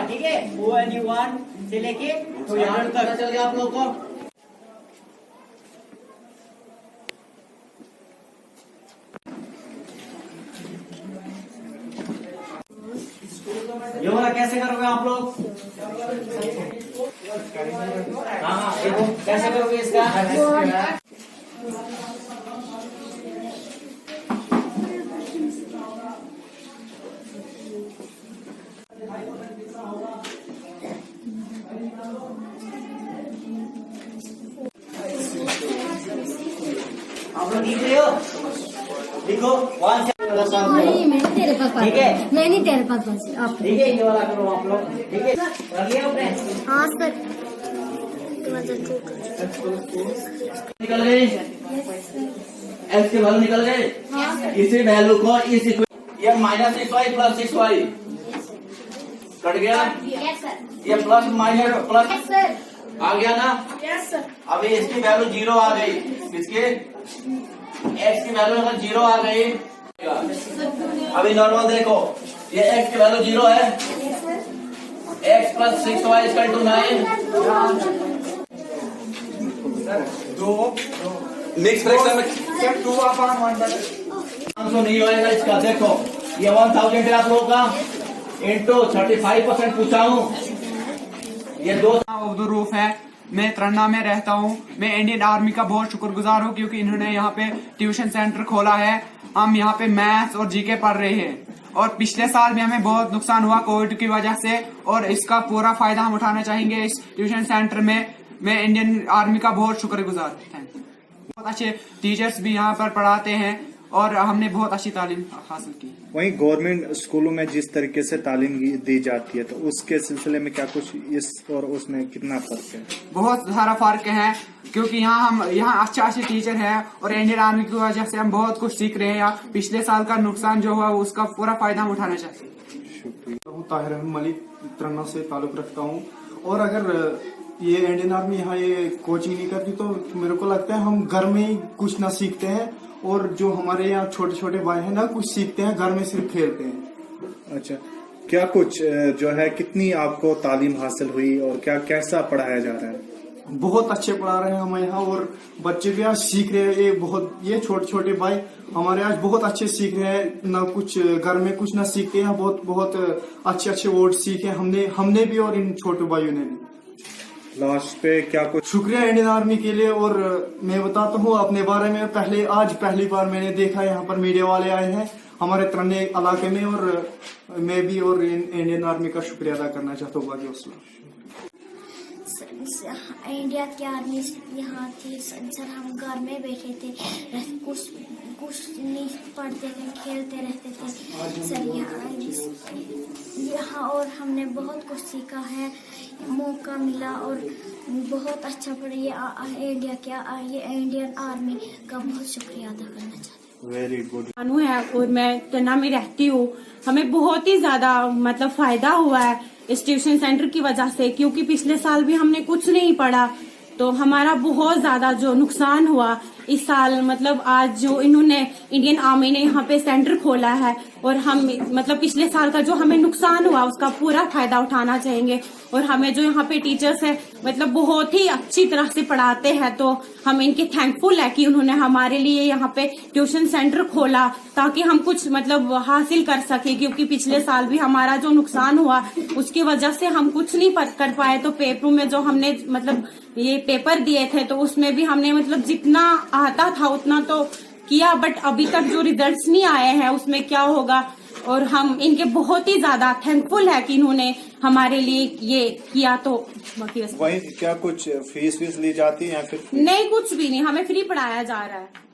ठीक है, ONU1 से लेके 300 तक चल गया आप लोग को। ये वाला कैसे करोगे आप लोग? हाँ देखो कैसे करोगे इसका। आप लोग लिख रहे हो? लिखो 1 से नहीं मैं तेरे पास ठीक है, मैं नहीं तेरे पास आप ठीक है, ये वाला करो आप लोग, ठीक है, कर लिया आपने? हाँ सर निकल गए, एक्स के वैल्यू निकल गए। इसी वैल्यू को इस ये -6y प्लस 6y कट गया, ये प्लस माइनस प्लस आ गया ना। अभी इसकी वैल्यू 0 आ गई, इसके एक्स की वैल्यू अगर 0 आ गई, अभी नॉर्मल देखो, ये एक्स की वैल्यू 0 है, x plus 6y equal to 9। Mix fraction में 2/1 नहीं होएगा इसका। देखो ये 1000 है आप लोगों का, इंटू 35% पूछा हूँ, ये 2 उर्दू रूफ है। मैं तरन्ना में रहता हूँ। मैं इंडियन आर्मी का बहुत शुक्रगुजार हूँ क्योंकि इन्होंने यहाँ पे ट्यूशन सेंटर खोला है। हम यहाँ पे मैथ्स और जीके पढ़ रहे हैं और पिछले साल भी हमें बहुत नुकसान हुआ कोविड की वजह से, और इसका पूरा फायदा हम उठाना चाहेंगे इस ट्यूशन सेंटर में। मैं इंडियन आर्मी का बहुत शुक्रगुजार हूँ। बहुत अच्छे टीचर्स भी यहाँ पर पढ़ाते हैं और हमने बहुत अच्छी तालीम हासिल की। वहीं गवर्नमेंट स्कूलों में जिस तरीके से तालीम दी जाती है, तो उसके सिलसिले में क्या कुछ इस और उसमें कितना फर्क है? बहुत सारा फर्क है क्योंकि यहाँ अच्छे टीचर हैं और इंडियन आर्मी की वजह से हम बहुत कुछ सीख रहे हैं। पिछले साल का नुकसान जो हुआ उसका पूरा फायदा हम उठाना चाहते हैं। ताहिर अहमद मलिक तरन्ना से ताल्लुक रखता हूँ, और अगर ये इंडियन आर्मी यहाँ ये कोचिंग नहीं करती तो मेरे को लगता है हम घर में ही कुछ ना सीखते हैं, और जो हमारे यहाँ छोटे छोटे भाई हैं ना कुछ सीखते हैं, घर में सिर्फ खेलते हैं। अच्छा, क्या कुछ जो है कितनी आपको तालीम हासिल हुई और क्या कैसा पढ़ाया जा रहा है? बहुत अच्छे पढ़ा रहे हैं हमें यहाँ, और बच्चे भी आज सीख रहे हैं। ये छोटे छोटे भाई हमारे आज बहुत अच्छे सीख रहे हैं, ना कुछ घर में कुछ ना सीखते हैं, बहुत बहुत अच्छे वर्ड सीखे हमने भी और इन छोटे भाइयों ने भी। लास्ट पे क्या कुछ शुक्रिया इंडियन आर्मी के लिए। और मैं बताता हूँ अपने बारे में, आज पहली बार मैंने देखा यहाँ पर मीडिया वाले आए हैं हमारे तरन्ने इलाके में, और मैं भी और इंडियन आर्मी का शुक्रिया अदा करना चाहता हूँ। बाकी इंडिया की आर्मी यहाँ थी सर, हम घर में बैठे थे, कुछ नहीं पढ़ते थे, खेलते रहते थे सर यहाँ और हमने बहुत कुछ सीखा है, मौका मिला और बहुत अच्छा पढ़ा। ये इंडियन आर्मी का बहुत शुक्रिया अदा करना चाहती हूँ। Very good. अनु है और मैं तरन्ना में रहती हूँ। हमें बहुत ही ज्यादा मतलब फायदा हुआ है इस ट्यूशन सेंटर की वजह से, क्योंकि पिछले साल भी हमने कुछ नहीं पढ़ा तो हमारा बहुत ज्यादा जो नुकसान हुआ इस साल, मतलब आज जो इन्होंने इंडियन आर्मी ने यहाँ पे सेंटर खोला है और हम मतलब पिछले साल का जो हमें नुकसान हुआ उसका पूरा फायदा उठाना चाहेंगे। और हमें जो यहाँ पे टीचर्स है मतलब बहुत ही अच्छी तरह से पढ़ाते हैं, तो हम इनके थैंकफुल है कि उन्होंने हमारे लिए यहाँ पे ट्यूशन सेंटर खोला ताकि हम कुछ मतलब हासिल कर सके, क्योंकि पिछले साल भी हमारा जो नुकसान हुआ उसकी वजह से हम कुछ नहीं कर पाए। तो पेपरों में जो हमने मतलब ये पेपर दिए थे तो उसमें भी हमने मतलब जितना आता था उतना तो किया, बट अभी तक जो रिजल्ट्स नहीं आए हैं उसमें क्या होगा। और हम इनके बहुत ही ज्यादा थैंकफुल है कि इन्होंने हमारे लिए ये किया। तो बाकी वही क्या कुछ फीस ली जाती है या फिर नहीं, कुछ भी नहीं, हमें फ्री पढ़ाया जा रहा है।